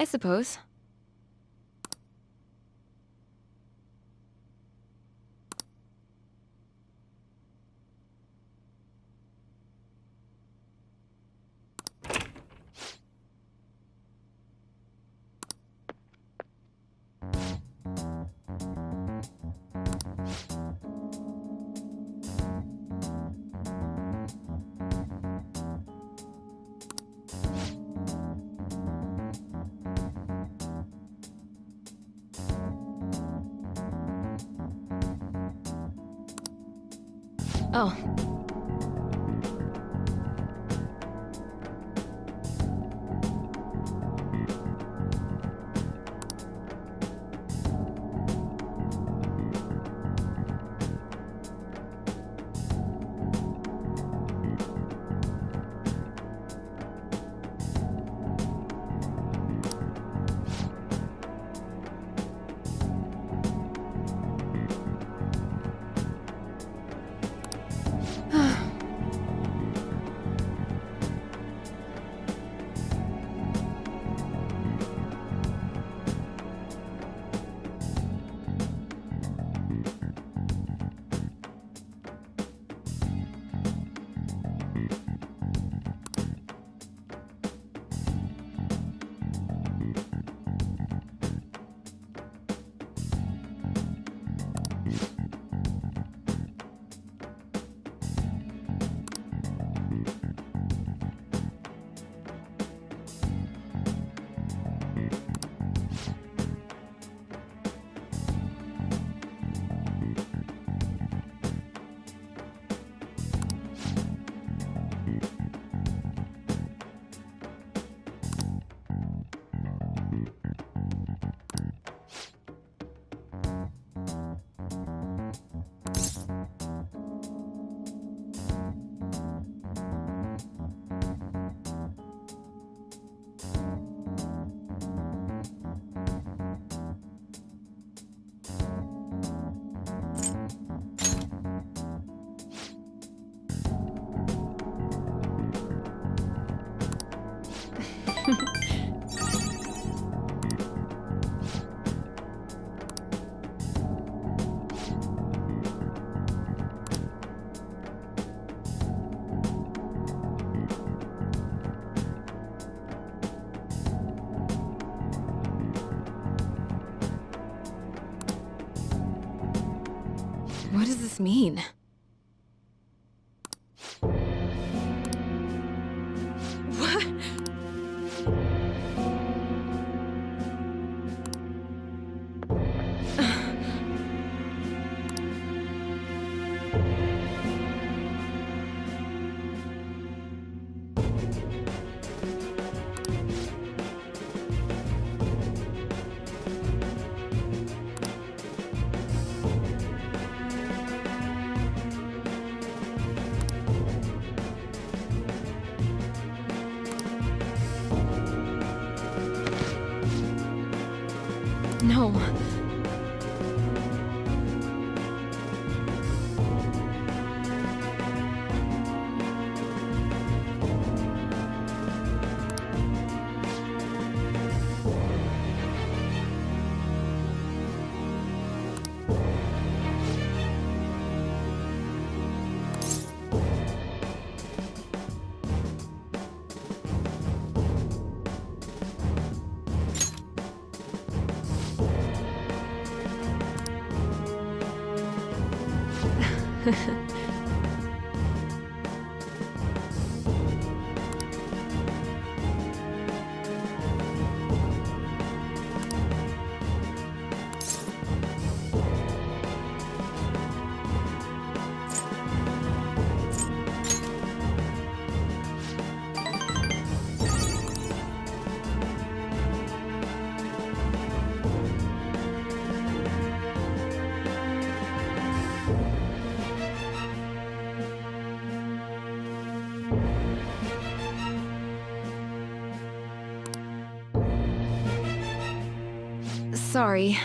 suppose. Oh. What does this mean? What? No. Sorry.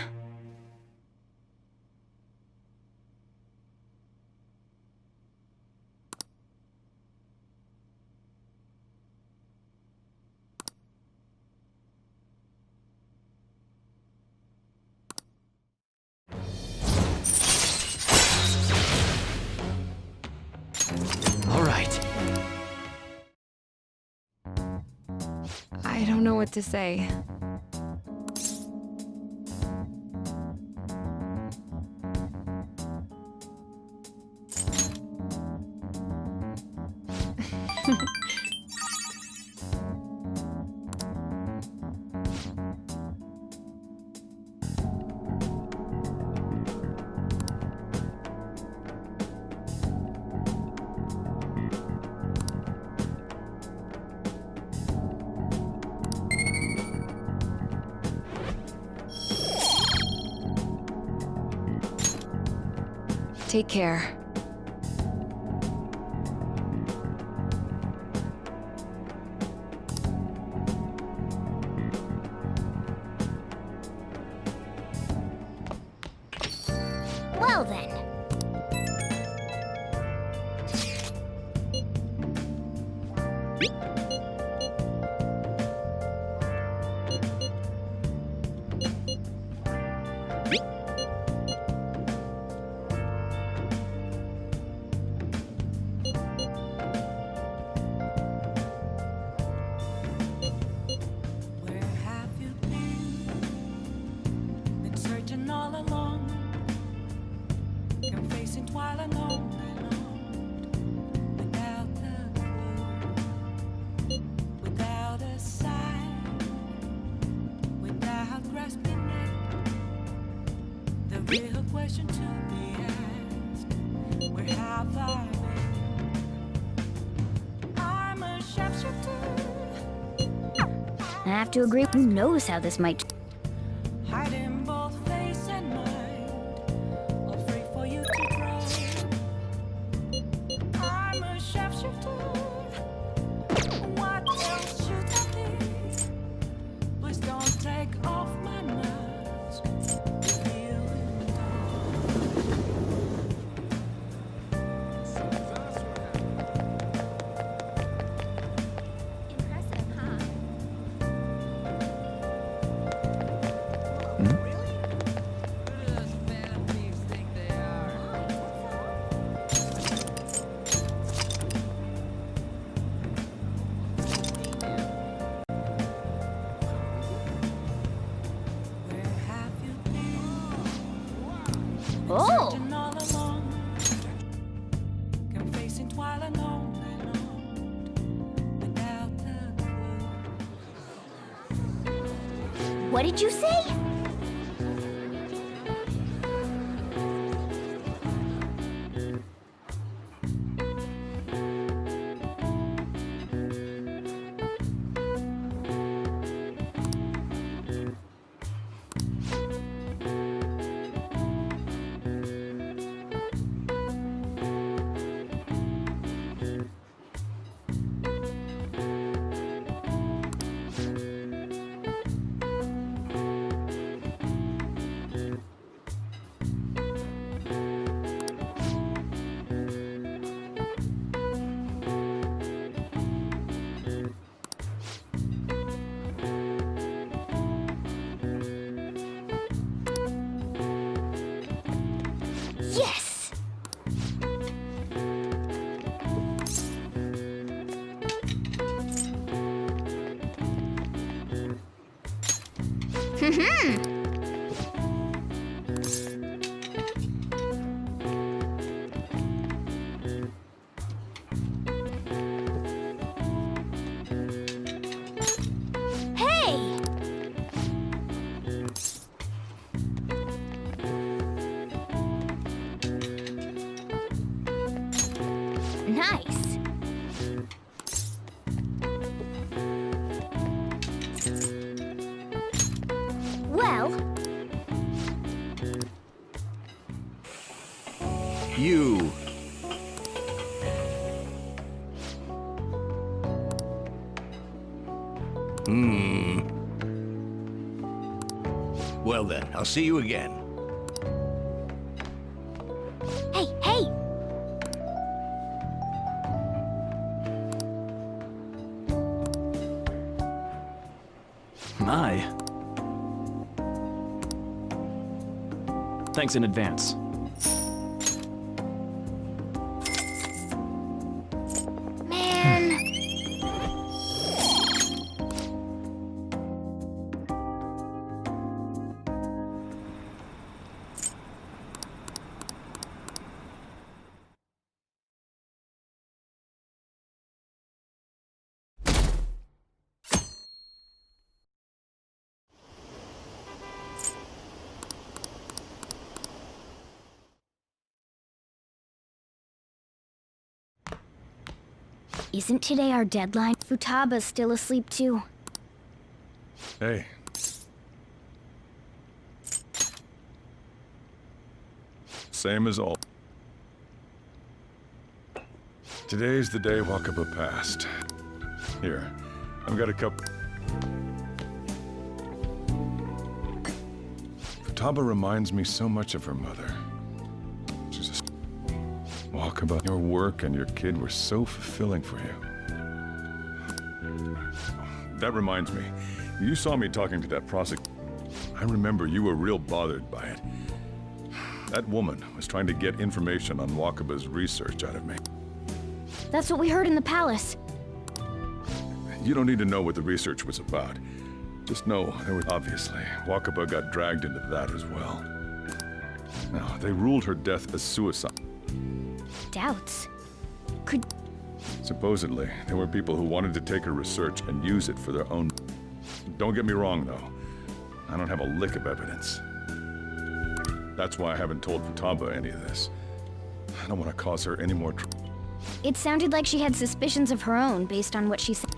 I don't know what to say. Take care. Well then. Question to be asked, where have I been? I'm a sharpshooter. I have to agree. Who knows how this might... Hiding both face and mind, afraid for you to try. I'm a sharpshooter. What else should I be? Please don't take off my mask. Oh! What did you say? Yes! Hey! Nice. Well, you. Well then, I'll see you again. hey, hey! My. Thanks in advance. Man. Isn't today our deadline? Futaba's still asleep too. Hey. Same as all. Today's the day Wakaba passed. Here, I've got a cup. Futaba reminds me so much of her mother. She's a... Wakaba, your work and your kid were so fulfilling for you. That reminds me, you saw me talking to that prosecutor. I remember you were real bothered by it. That woman was trying to get information on Wakaba's research out of me. That's what we heard in the palace. You don't need to know what the research was about. Just know there was obviously Wakaba got dragged into that as well. Now, they ruled her death as suicide. Doubts. Could... Supposedly, there were people who wanted to take her research and use it for their own... Don't get me wrong, though. I don't have a lick of evidence. That's why I haven't told Futaba any of this. I don't want to cause her any more trouble. It sounded like she had suspicions of her own based on what she said.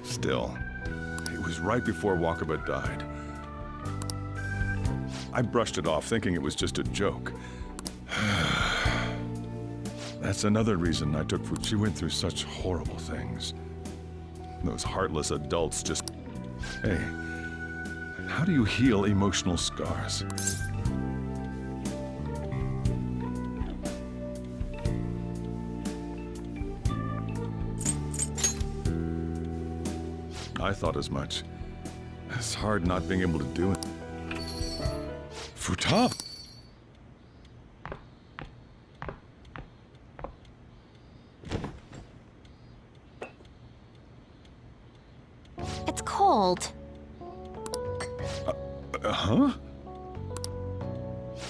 Still, it was right before Wakaba died. I brushed it off, thinking it was just a joke. That's another reason I took She went through such horrible things. Those heartless adults just... Hey, how do you heal emotional scars? I thought as much. It's hard not being able to do it. Futaba! It's cold. Huh?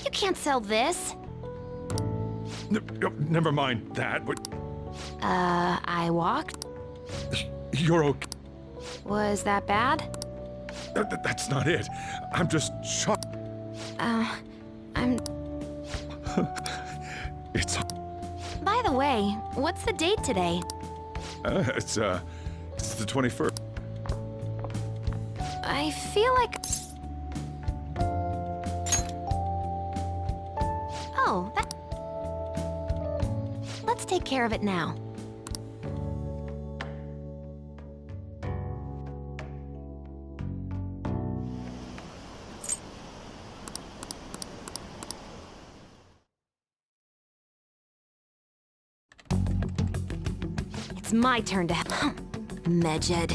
You can't sell this. Never mind that, but I walked. you're okay. Was that bad? That's not it. I'm just shocked. I'm... It's... By the way, what's the date today? It's the 21st. I feel like... Oh, that... Let's take care of it now. It's my turn to Medjed.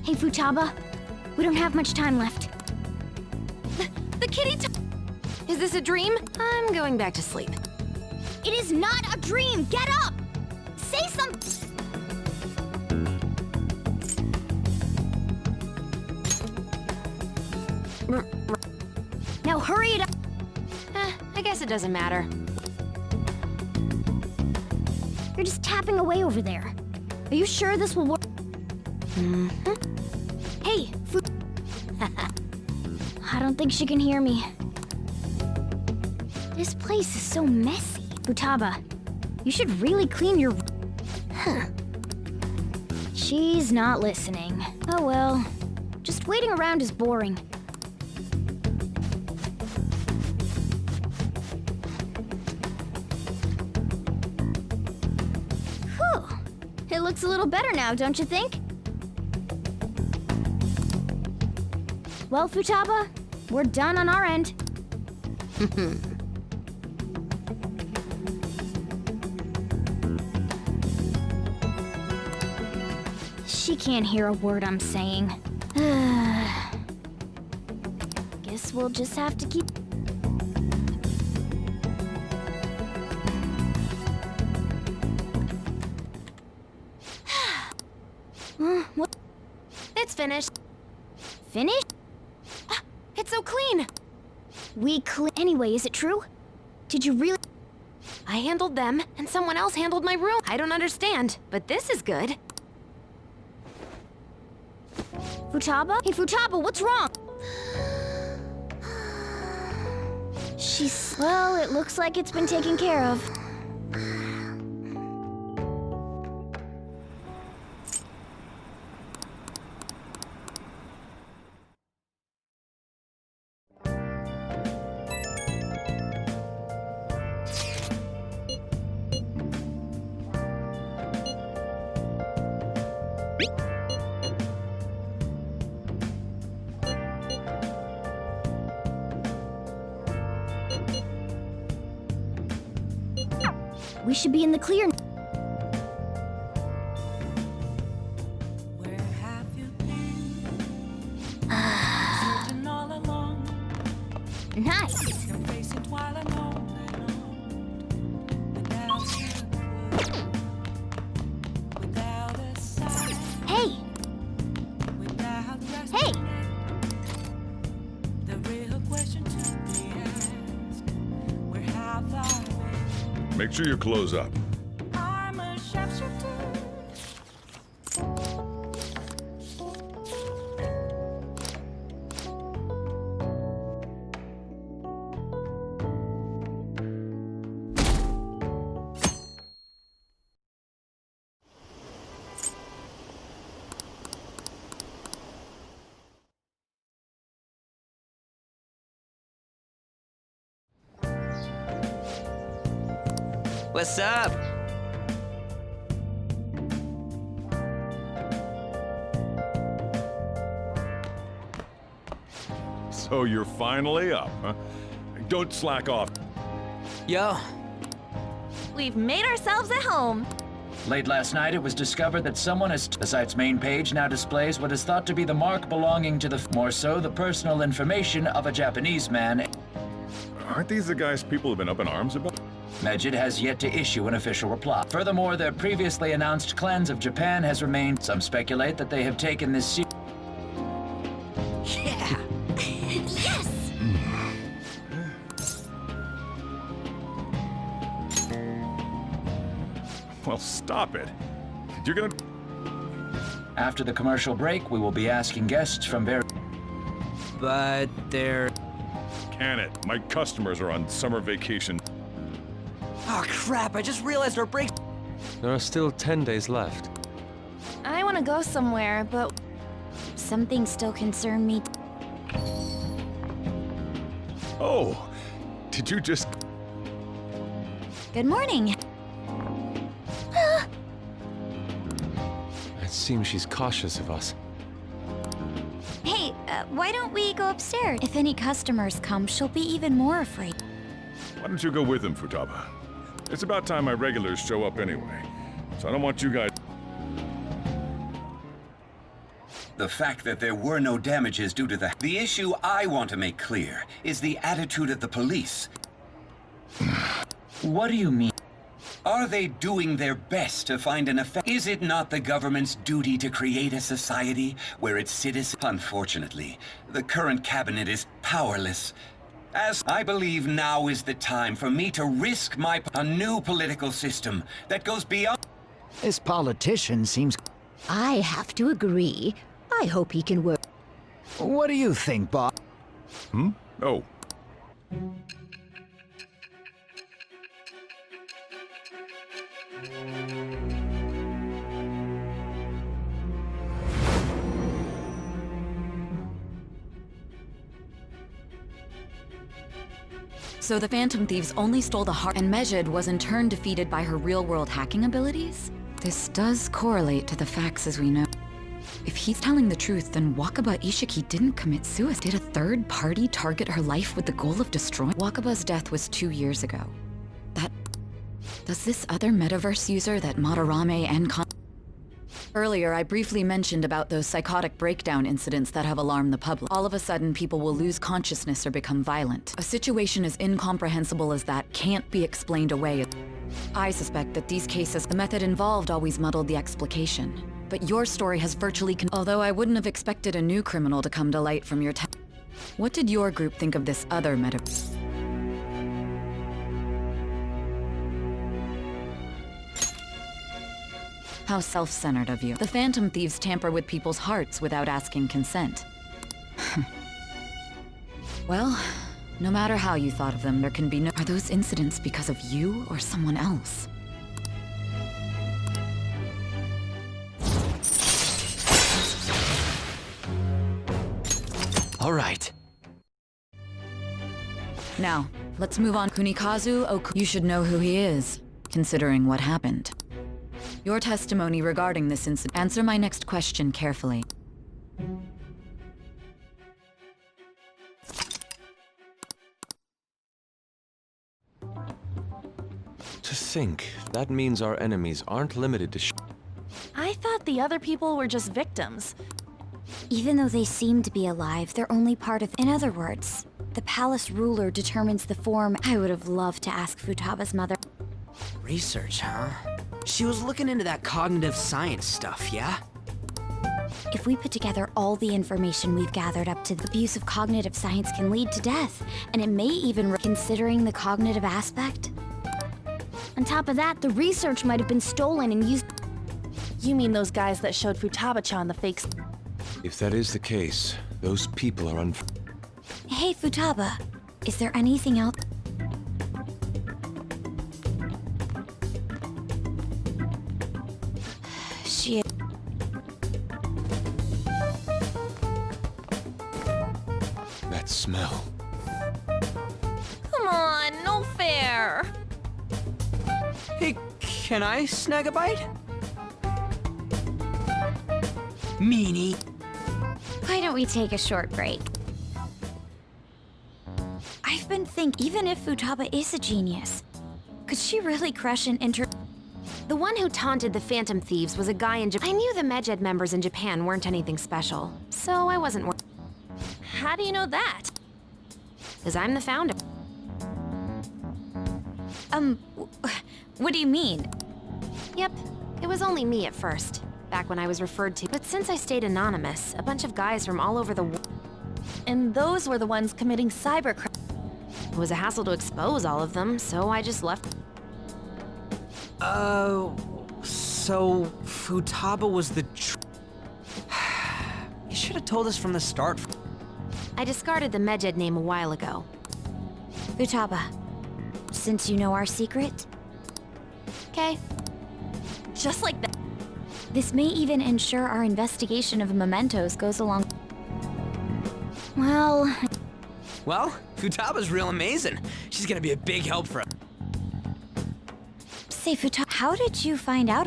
Hey, Futaba. We don't have much time left. The kitty Is this a dream? I'm going back to sleep. It is not a dream! Get up! Say something! Now hurry it up! I guess it doesn't matter. You're just tapping away over there. Are you sure this will work? Hey, I don't think she can hear me. This place is so messy. Futaba, you should really clean your... She's not listening. Oh well. Just waiting around is boring. Whew. It looks a little better now, don't you think? Well, Futaba, we're done on our end. She can't hear a word I'm saying. Guess we'll just have to keep... What? It's finished. Finished? It's so clean. Anyway, is it true? Did you really... I handled them, and someone else handled my room. I don't understand, but this is good. Futaba? Hey, Futaba, what's wrong? Well, it looks like it's been taken care of. We should be in the clear. Where have you been? Searching all along, Nice. can face it while alone without you, without a sign, Hey, without rest. hey. The real question to be asked: where have I been? Make sure you close up. I'm a sharpshooter. What's up? So you're finally up, huh? Don't slack off. Yo, We've made ourselves at home. Late last night, it was discovered that someone has... The site's main page now displays what is thought to be the mark belonging to the... More so, the personal information of a Japanese man. Aren't these the guys people have been up in arms about? Mejid has yet to issue an official reply. Furthermore, the previously announced cleanse of Japan has remained. Some speculate that they have taken this... yeah. Well, stop it. You're gonna... After the commercial break, we will be asking guests from various... But they're... Can it? My customers are on summer vacation. Oh crap, I just realized our break... There are still 10 days left. I want to go somewhere, but Some things still concern me. Oh, did you just... Good morning. It seems she's cautious of us. Hey, why don't we go upstairs? If any customers come, she'll be even more afraid. Why don't you go with them, Futaba? It's about time my regulars show up anyway. So I don't want you guys... The fact that there were no damages due to the issue I want to make clear is the attitude of the police. What do you mean? Are they doing their best to find an effect? Is it not the government's duty to create a society where its citizens... Unfortunately, the current cabinet is powerless. As I believe now is the time for me to risk a new political system that goes beyond... This politician seems... I have to agree. I hope he can work. What do you think, Bob? Oh. So the Phantom Thieves only stole the heart, and Mejid was in turn defeated by her real-world hacking abilities? This does correlate to the facts as we know. If he's telling the truth, then Wakaba Ishiki didn't commit suicide. Did a third party target her life with the goal of destroying? Wakaba's death was 2 years ago. Does this other metaverse user that Madarame and Earlier, I briefly mentioned about those psychotic breakdown incidents that have alarmed the public. All of a sudden, people will lose consciousness or become violent. A situation as incomprehensible as that can't be explained away. I suspect that these cases, the method involved always muddled the explication. But your story has virtually although I wouldn't have expected a new criminal to come to light from your What did your group think of this other metaverse? How self-centered of you. The Phantom Thieves tamper with people's hearts without asking consent. Well, no matter how you thought of them, there can be no— Are those incidents because of you or someone else? All right. Now, let's move on. Kunikazu Oku. You should know who he is, considering what happened. Your testimony regarding this incident. Answer my next question carefully. To think, that means our enemies aren't limited to I thought the other people were just victims. Even though they seem to be alive, they're only part of— In other words, the palace ruler determines the form. I would have loved to ask Futaba's mother. Research, huh? She was looking into that cognitive science stuff, yeah? If we put together all the information we've gathered up to, the abuse of cognitive science can lead to death, and it may even— Considering the cognitive aspect? On top of that, the research might have been stolen and used— You mean those guys that showed Futaba-chan the fakes? If that is the case, those people are Hey, Futaba, is there anything else? She— That smell. Come on, no fair. Hey, can I snag a bite? Meanie. Why don't we take a short break? I've been thinking, even if Futaba is a genius, could she really crush an The one who taunted the Phantom Thieves was a guy in Japan. I knew the Medjed members in Japan weren't anything special, so I wasn't worried. How do you know that? Because I'm the founder. What do you mean? Yep, it was only me at first, back when I was referred to. But since I stayed anonymous, a bunch of guys from all over the world. And those were the ones committing cybercrime. It was a hassle to expose all of them, so I just left. So Futaba was the You should have told us from the start. I discarded the Medjed name a while ago. Futaba, since you know our secret, Okay. Just like that. this may even ensure our investigation of mementos goes along. Well, Futaba's real amazing. She's gonna be a big help for us. say Futaba, how did you find out?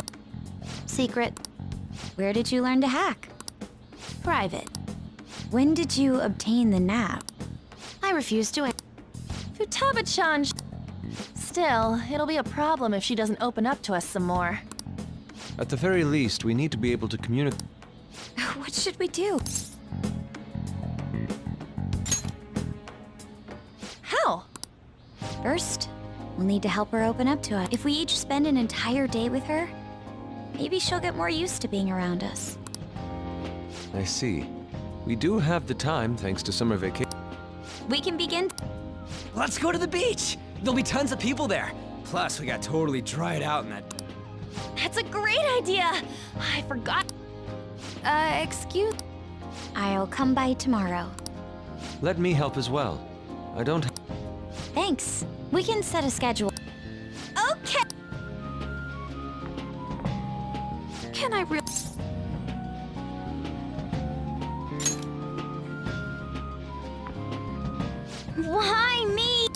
Secret. Where did you learn to hack? Private. When did you obtain the nav? I refuse to. Futaba-chan. Still, it'll be a problem if she doesn't open up to us some more. At the very least, we need to be able to communicate. What should we do? How? First, we'll need to help her open up to us. If we each spend an entire day with her, maybe she'll get more used to being around us. I see. We do have the time thanks to summer vacation. We can begin. Let's go to the beach. There'll be tons of people there. Plus, we got totally dried out in that. That's a great idea! I forgot. Excuse? I'll come by tomorrow. Let me help as well. I don't. Thanks. We can set a schedule. Okay. Can I really? Why me?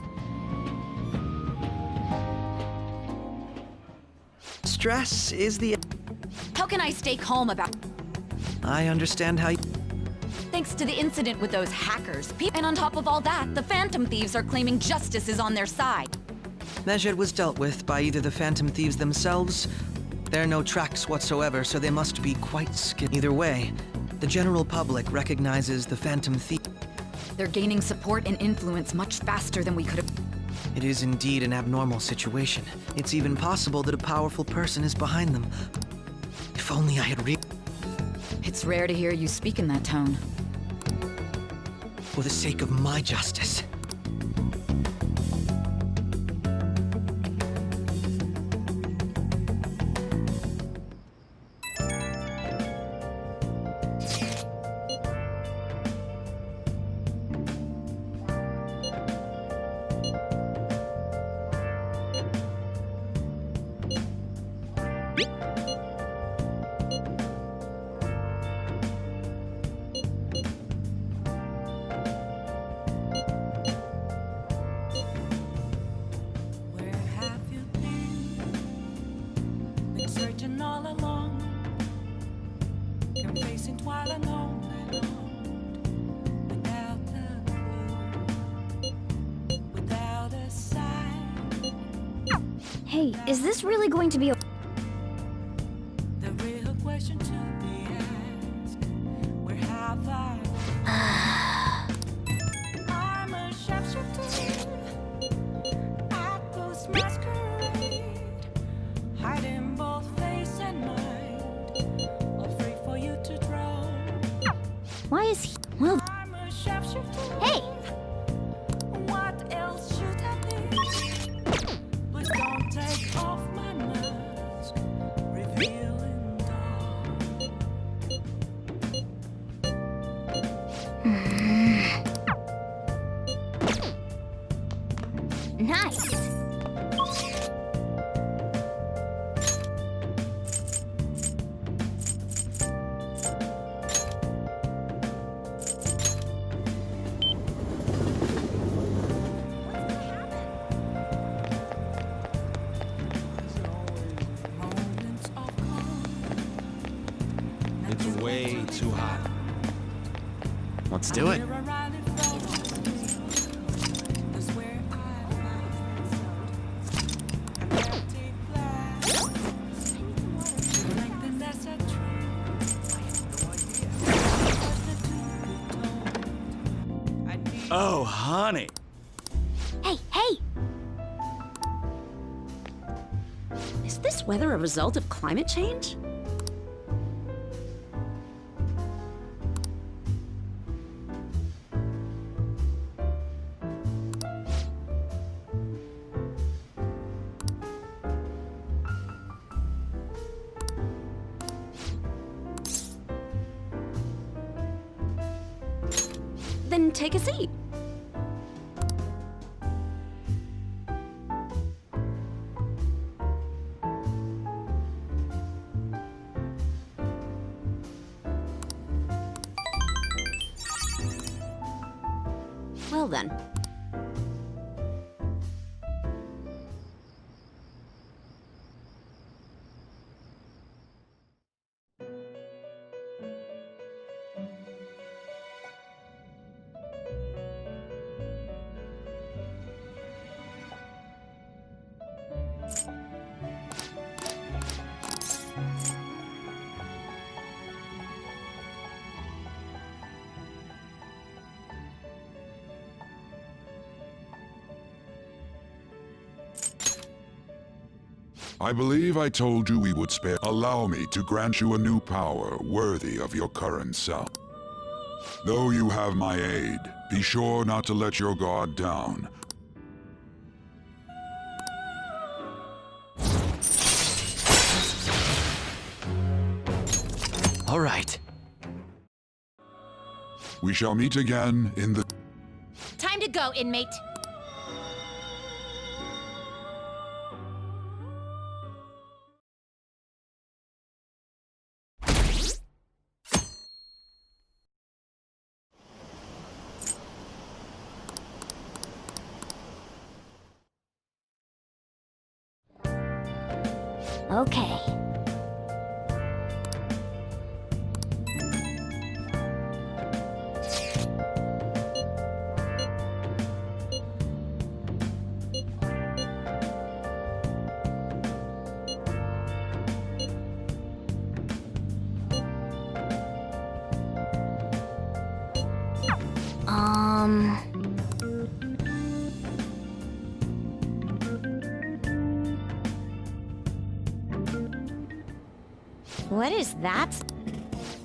Stress is the. How can I stay calm about— I understand how. Thanks to the incident with those hackers. And on top of all that, the Phantom Thieves are claiming justice is on their side. Medjed was dealt with by either the Phantom Thieves themselves. There are no tracks whatsoever, so they must be quite skilled. Either way, the general public recognizes the Phantom Thief. They're gaining support and influence much faster than we could have. It is indeed an abnormal situation. It's even possible that a powerful person is behind them. If only I had It's rare to hear you speak in that tone. For the sake of my justice. Where have you been? Been searching all along, confessing while alone without a clue, without a sign. Hey, is this really going to be The real question to be asked: where have I? I'm a sharpshooter. I ghost masquerade, hiding both face and mind, all free for you to draw. Why is he... Well, I'm a sharpshooter. hey! What else should I be? Please don't take off my mask, revealing dawn. Nice! Moments of calm. It's way too hot. Let's do it. Where I live from is where I find an empty glass. Strengthened as a tree. I need Oh, honey. Hey, hey! Is this weather a result of climate change? Then take a seat. Well then. I believe I told you we would spare. Allow me to grant you a new power worthy of your current self. Though you have my aid, be sure not to let your guard down. All right. We shall meet again in the... Time to go, inmate. Okay. What is that?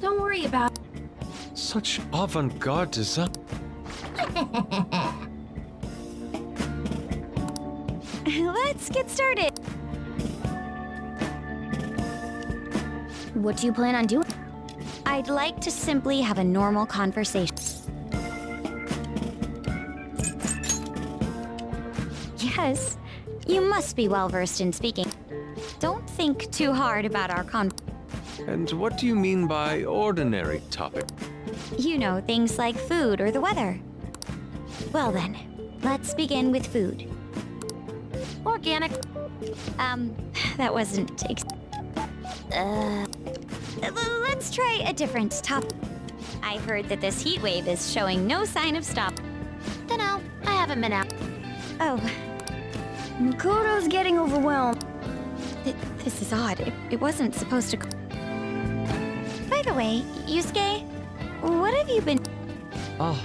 Don't worry about it. Such avant-garde design. Let's get started. What do you plan on doing? I'd like to simply have a normal conversation. Yes, you must be well versed in speaking. Don't think think too hard about our And what do you mean by ordinary topic? You know, things like food or the weather. Well then, let's begin with food. Organic. That wasn't... let's try a different topic. I heard that this heat wave is showing no sign of stop. Dunno, I haven't been out. Oh. Makoto's getting overwhelmed. This is odd. It wasn't supposed to... By the way, Yusuke, what have you been... Ah.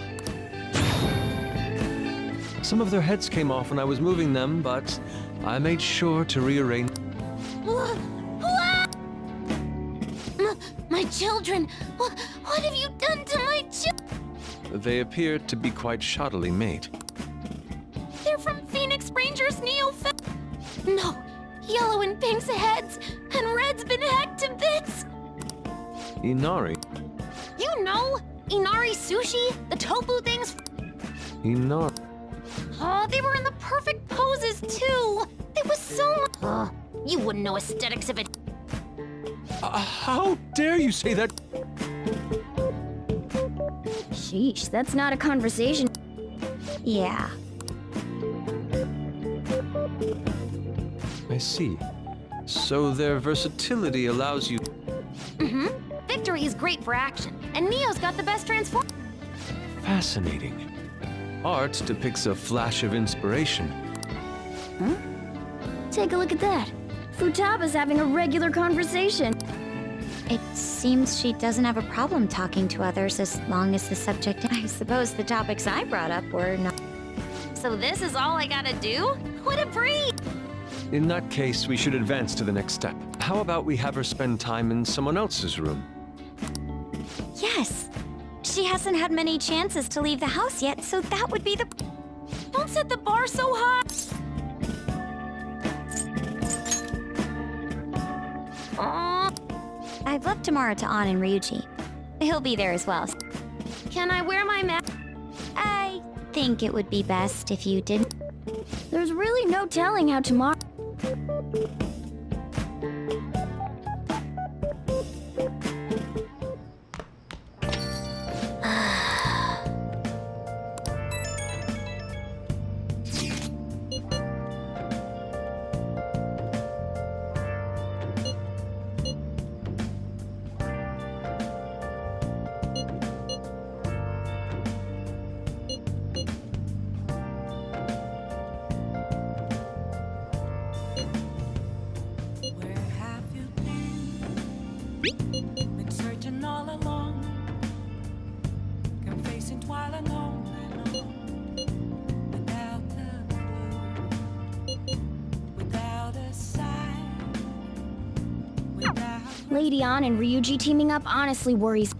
Some of their heads came off when I was moving them, but I made sure to rearrange... My children! What have you done to my children? They appear to be quite shoddily made. They're from Phoenix Rangers No, yellow and pink's heads, and red's been hacked to bits. Inari? You know, Inari sushi, the tofu things. Inari? Oh, they were in the perfect poses too. It was so much. You wouldn't know aesthetics if it. How dare you say that? Sheesh, that's not a conversation. Yeah. I see. So their versatility allows you... Mm-hmm. Victory is great for action, and Neo's got the best transform. Fascinating. Art depicts a flash of inspiration. Huh? Take a look at that. Futaba's having a regular conversation. It seems she doesn't have a problem talking to others as long as the subject... I suppose the topics I brought up were not... So this is all I gotta do? What a breeze! In that case, we should advance to the next step. How about we have her spend time in someone else's room? Yes. She hasn't had many chances to leave the house yet, so that would be the... Don't set the bar so high! I've left Tamara to An and Ryuji. He'll be there as well. Can I wear my mask? I think it would be best if you didn't. There's really no telling how tomorrow... Lady An and Ryuji teaming up honestly worries.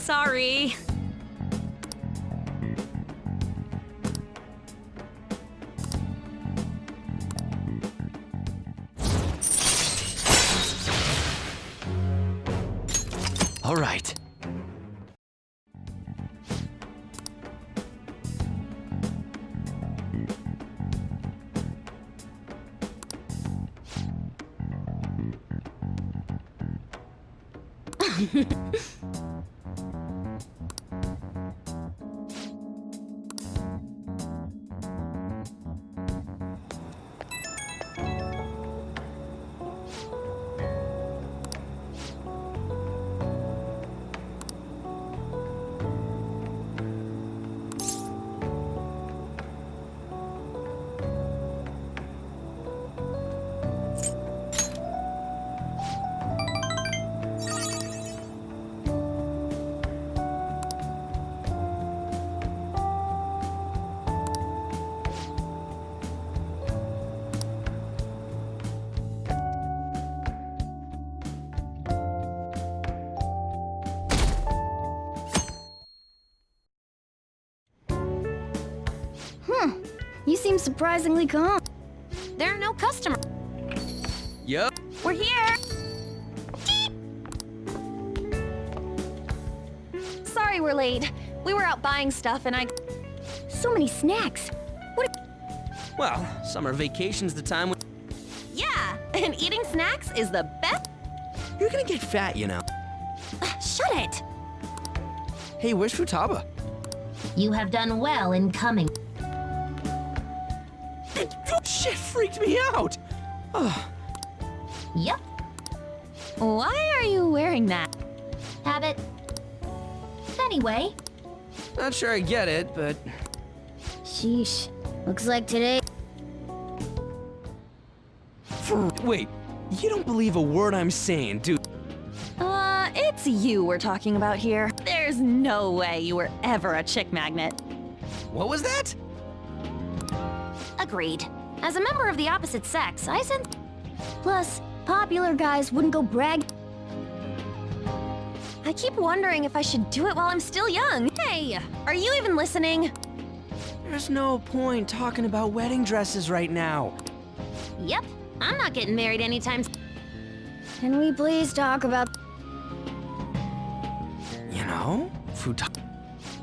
Sorry. All right. You seem surprisingly calm. There are no customers. Yup. We're here. Sorry we're late. We were out buying stuff and So many snacks. Well, summer vacation's the time when... Yeah, and eating snacks is the best. You're gonna get fat, you know. Shut it. Hey, where's Futaba? You have done well in coming. Shit freaked me out! Oh. Yep. Why are you wearing that? Habit. Anyway. Not sure I get it, but... Sheesh. Looks like today... Wait, you don't believe a word I'm saying, do... It's you we're talking about here. There's no way you were ever a chick magnet. What was that? Agreed. As a member of the opposite sex, I sent... Plus, popular guys wouldn't go brag... I keep wondering if I should do it while I'm still young. Hey, are you even listening? There's no point talking about wedding dresses right now. Yep, I'm not getting married anytime soon. Can we please talk about... You know, Futaba...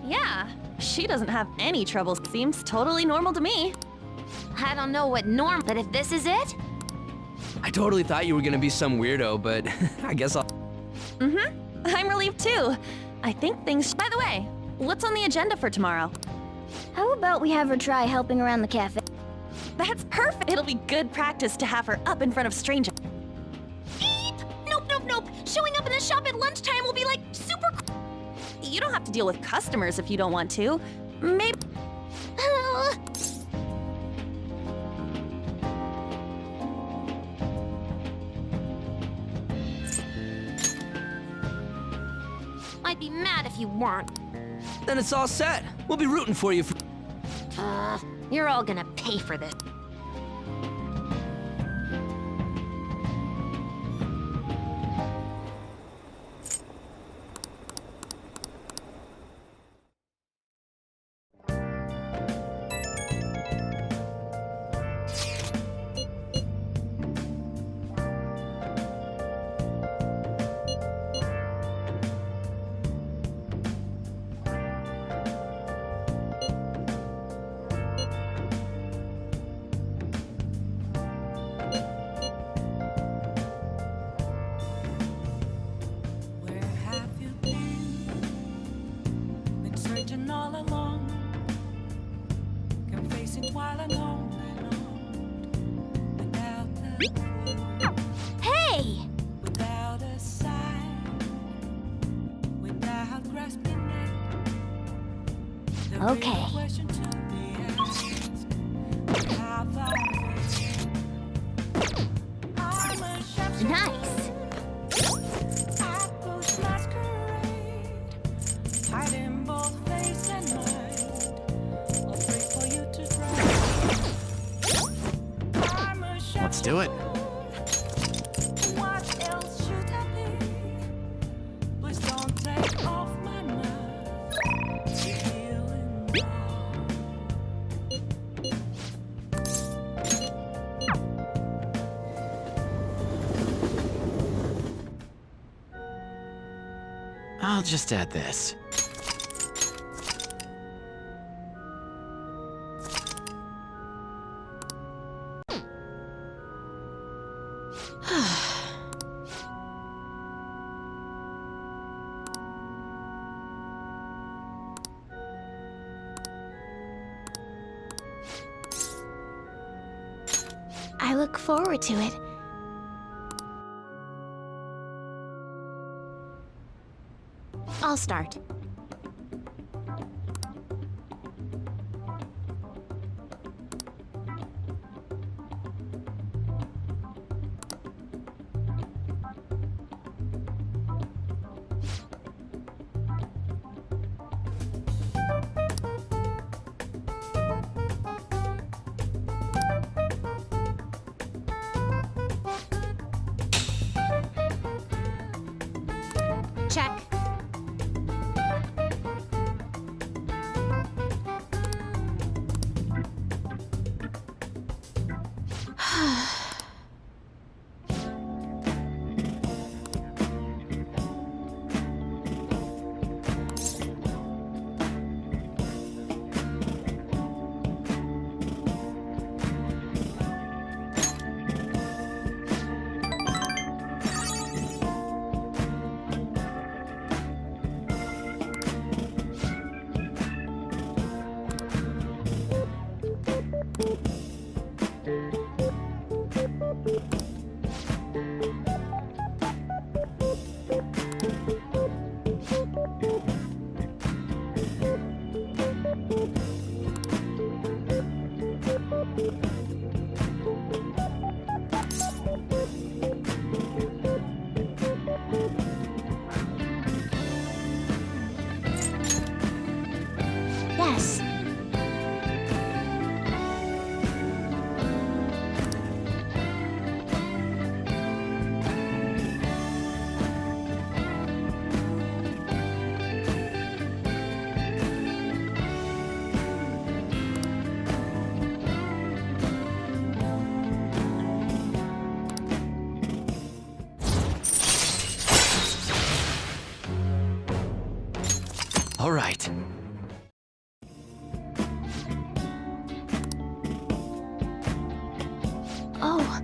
Yeah, she doesn't have any trouble. Seems totally normal to me. I don't know what norm, but if this is it... I totally thought you were gonna be some weirdo, but I guess I'll... I'm relieved too. I think things... By the way, what's on the agenda for tomorrow? How about we have her try helping around the cafe? That's perfect. It'll be good practice to have her up in front of strangers. Nope. Showing up in the shop at lunchtime will be like super... You don't have to deal with customers if you don't want to. Maybe... I'd be mad if you weren't. Then it's all set. We'll be rooting for you. You're all gonna pay for this. All along, confessing while alone, without a Hey! without a sign, without grasping it. The Okay. real question to be asked, how far I'm a sharp Nice! I push masquerade, hiding both face and mind. I'll pray for you to cry. I'm a sharp Let's do it. What else should I be? Please don't take off my I'll just add this. I look forward to it. I'll start. Check. Yes. All right. Oh.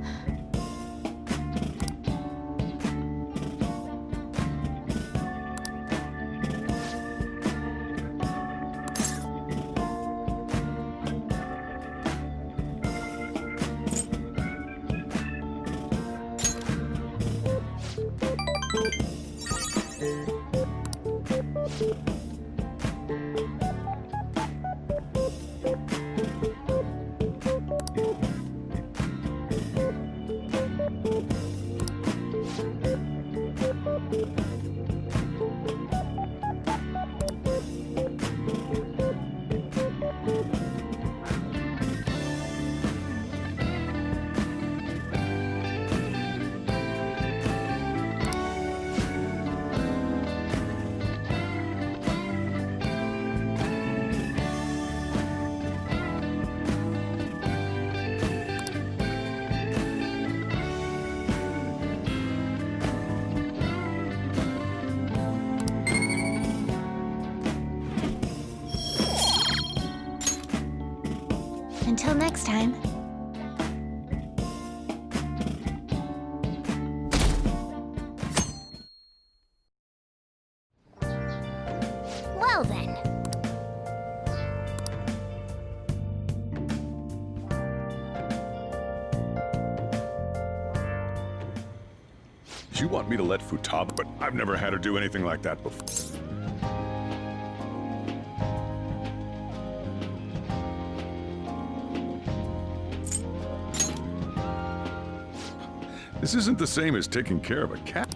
Until next time. Well then. You want me to let Futabe, but I've never had her do anything like that before. This isn't the same as taking care of a cat.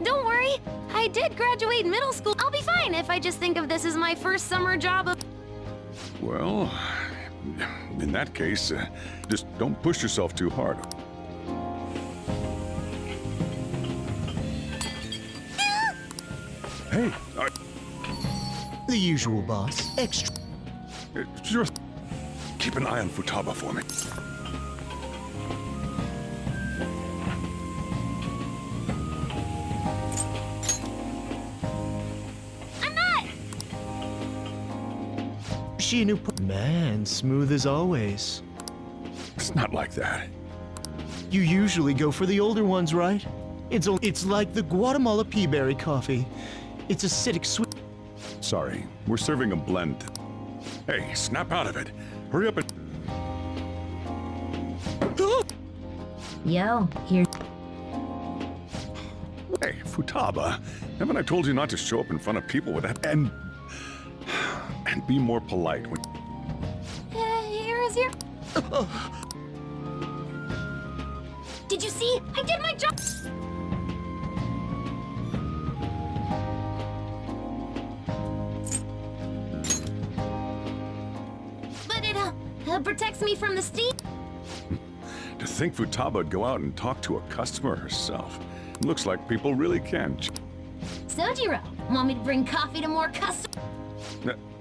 Don't worry. I did graduate middle school. I'll be fine if I just think of this as my first summer job of... Well, in that case, just don't push yourself too hard. Hey, The usual, boss. Extra. Sure. Keep an eye on Futabe for me. she a new man, smooth as always. It's not like that. You usually go for the older ones, right? It's like the Guatemala peaberry coffee. It's acidic sweet. Sorry, we're serving a blend. Hey, snap out of it. Hurry up and... Yo, here. Hey, Futaba, haven't I told you not to show up in front of people with that? And be more polite. Here is your. Did you see? I did my job. But it protects me from the steam. To think Futaba'd go out and talk to a customer herself. Looks like people really can. Sojiro, want me to bring coffee to more customers?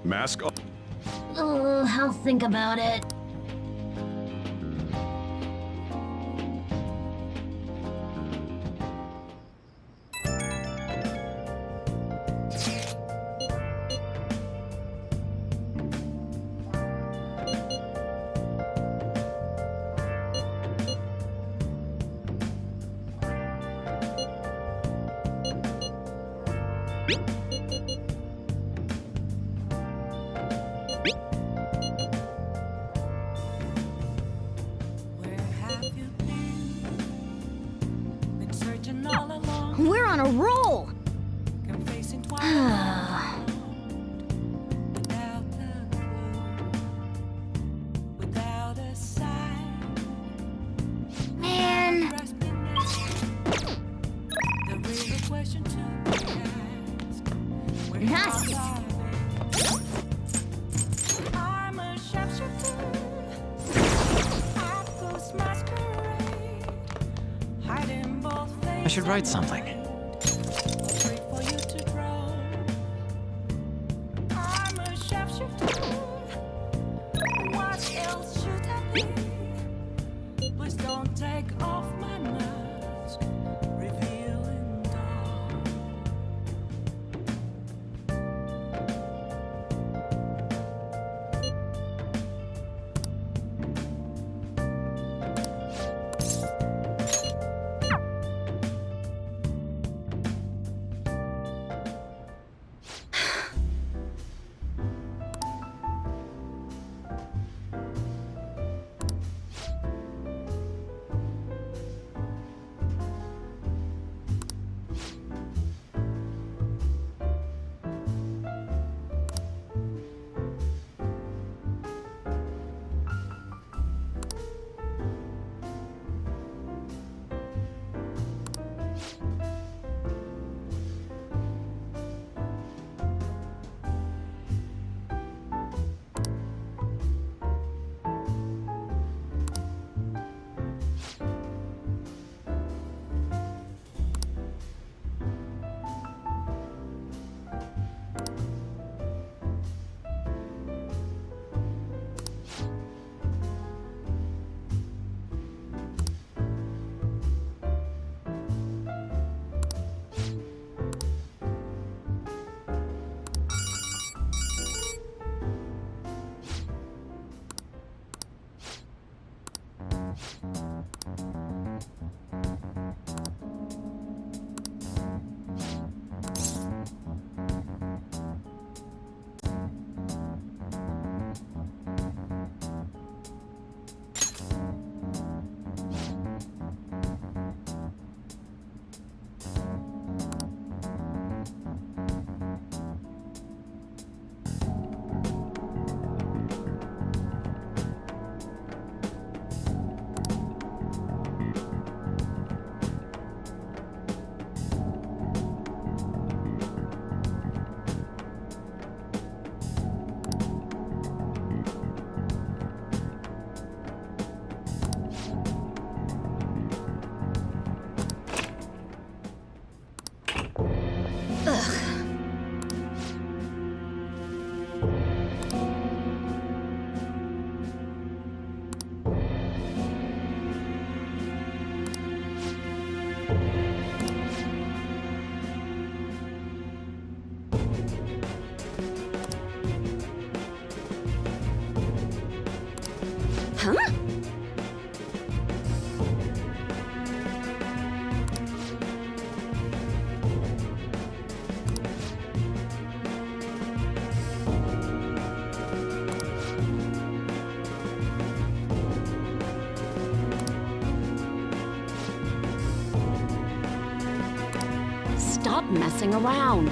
Mask off. I'll think about it. We're on a roll! Man! Nice! I should write something. stop messing around.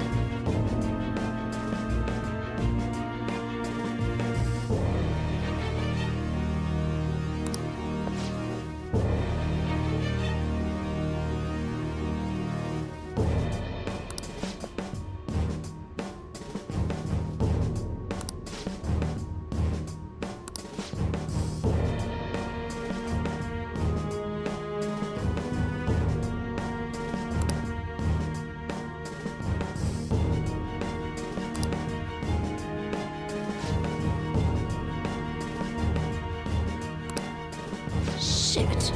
Shit.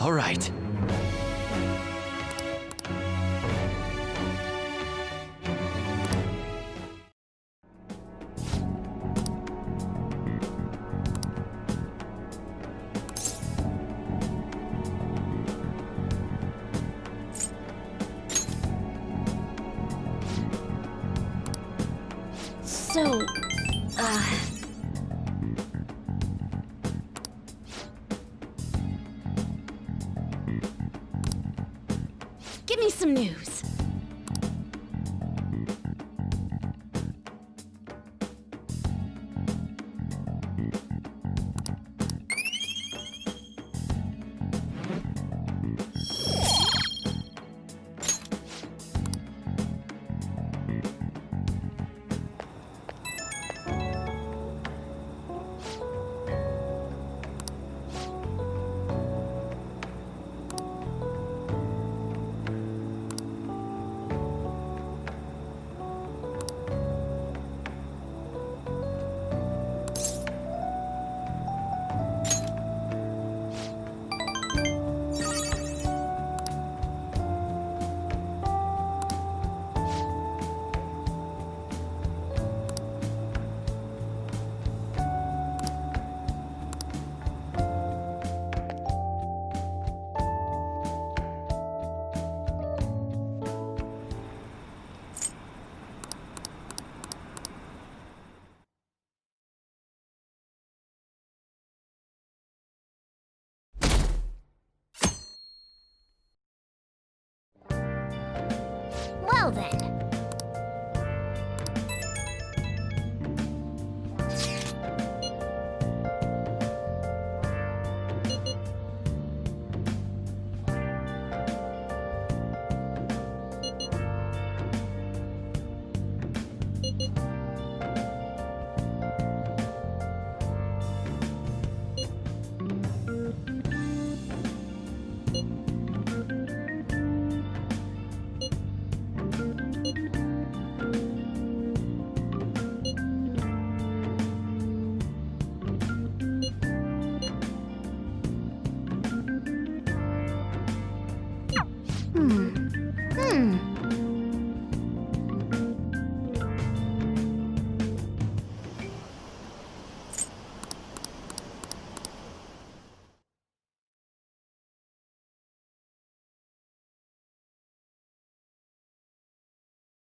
All right. So, give me some news. Well then,